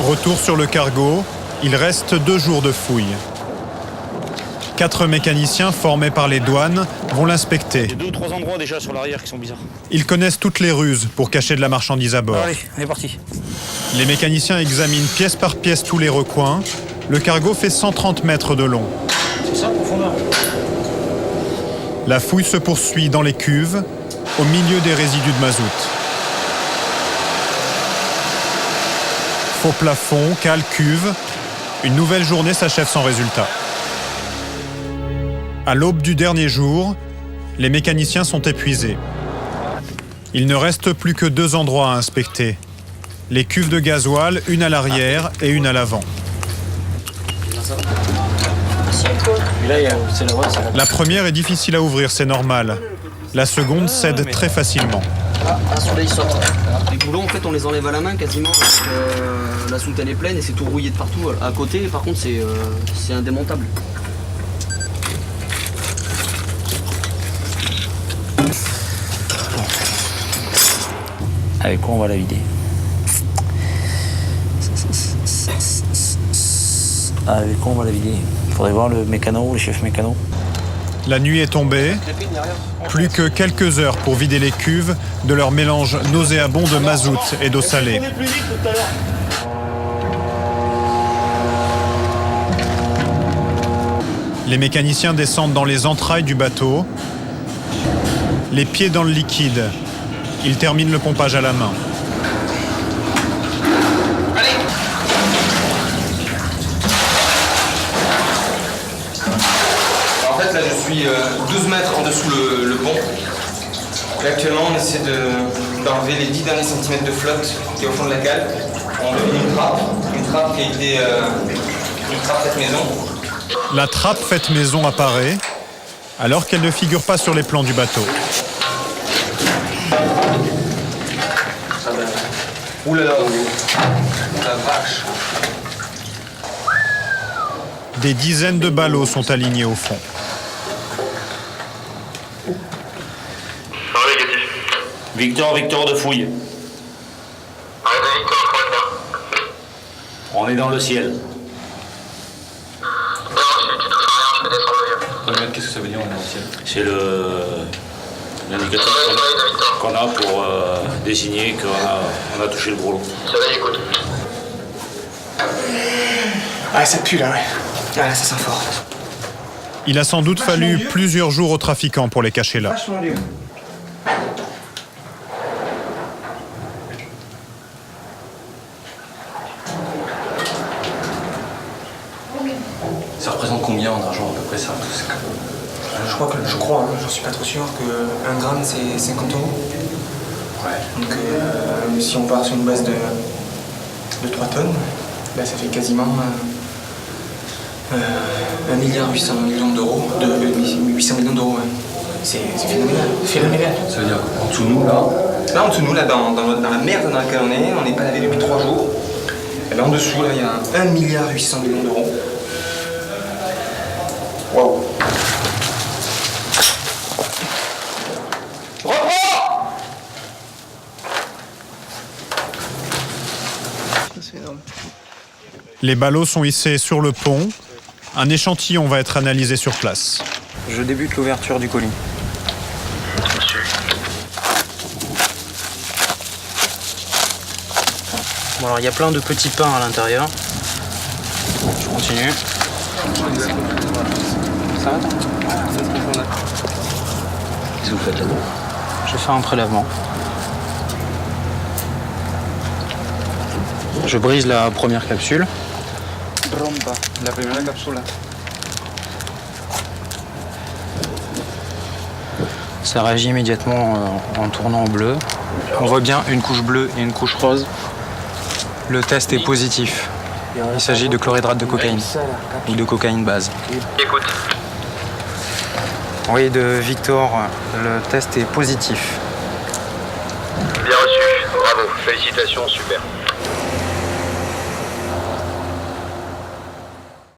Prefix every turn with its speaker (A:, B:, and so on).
A: Retour sur le cargo, il reste 2 jours de fouilles. 4 mécaniciens formés par les douanes vont l'inspecter.
B: Il y a 2 ou 3 endroits déjà sur l'arrière qui sont bizarres.
A: Ils connaissent toutes les ruses pour cacher de la marchandise à bord.
B: Allez, on est parti.
A: Les mécaniciens examinent pièce par pièce tous les recoins. Le cargo fait 130 mètres de long.
B: C'est ça, profondeur.
A: La fouille se poursuit dans les cuves, au milieu des résidus de mazout. Faux plafond, cale, cuve. Une nouvelle journée s'achève sans résultat. À l'aube du dernier jour, les mécaniciens sont épuisés. Il ne reste plus que 2 endroits à inspecter. Les cuves de gasoil, une à l'arrière et une à l'avant. La première est difficile à ouvrir, c'est normal. La seconde cède très facilement.
C: Un soleil saute. Les boulons, en fait, on les enlève à la main quasiment. Parce que la soute, elle est pleine et c'est tout rouillé de partout. À côté, par contre, c'est indémontable.
D: Avec quoi on va la vider? Avec quoi on va la vider? Il faudrait voir le mécano, le chef mécano.
A: La nuit est tombée. Plus que quelques heures pour vider les cuves de leur mélange nauséabond de mazout et d'eau salée. Les mécaniciens descendent dans les entrailles du bateau, les pieds dans le liquide. Ils terminent le pompage à la main.
E: En fait, là, je suis 12 mètres en dessous le pont. Là, actuellement, on essaie d'enlever les 10 derniers centimètres de flotte qui est au fond de la cale. On met une trappe qui a été une trappe faite maison.
A: La trappe faite maison apparaît, alors qu'elle ne figure pas sur les plans du bateau.
E: Ouh là là, la vache.
A: Des dizaines de ballots sont alignés au fond.
D: Victor de fouille. On est dans le ciel.
E: Qu'est-ce que ça veut dire, on est dans le ciel?
D: C'est l'indicateur qu'on a pour désigner qu'on a touché le gros lot.
E: Ça va, écoute. Ah, ça pue là, ouais. Ah, là, ça sent fort.
A: Il a sans doute fallu plusieurs jours aux trafiquants pour les cacher là.
E: Ça représente combien en argent à peu près ça?
F: Je crois, hein, j'en suis pas trop sûr, que 1 gramme c'est 50 euros.
E: Ouais.
F: Donc si on part sur une base de 3 tonnes, bah, ça fait quasiment 1,8 milliard d'euros. 800 millions d'euros, ouais. C'est phénoménal.
E: Ça veut dire qu'en dessous de nous, là, en dessous de nous, là, dans la merde dans laquelle on n'est pas lavé depuis 3 jours. Et là, en dessous, là, il y a 1,8 milliard d'euros. Waouh!
A: Les ballots sont hissés sur le pont. Un échantillon va être analysé sur place.
F: Je débute l'ouverture du colis.
C: Bon, alors il y a plein de petits pains à l'intérieur. Je continue. Ça va, toi?
D: Qu'est-ce que vous faites là-dedans?
C: Je fais un prélèvement. Je brise la première capsule.
F: Rompa, la primera cápsula.
C: Ça réagit immédiatement en tournant en bleu. On voit bien une couche bleue et une couche rose. Le test est positif. Il s'agit de chlorhydrate de cocaïne ou de cocaïne base.
E: Écoute.
C: Oui, de Victor, le test est positif.
E: Bien reçu. Bravo. Félicitations, super.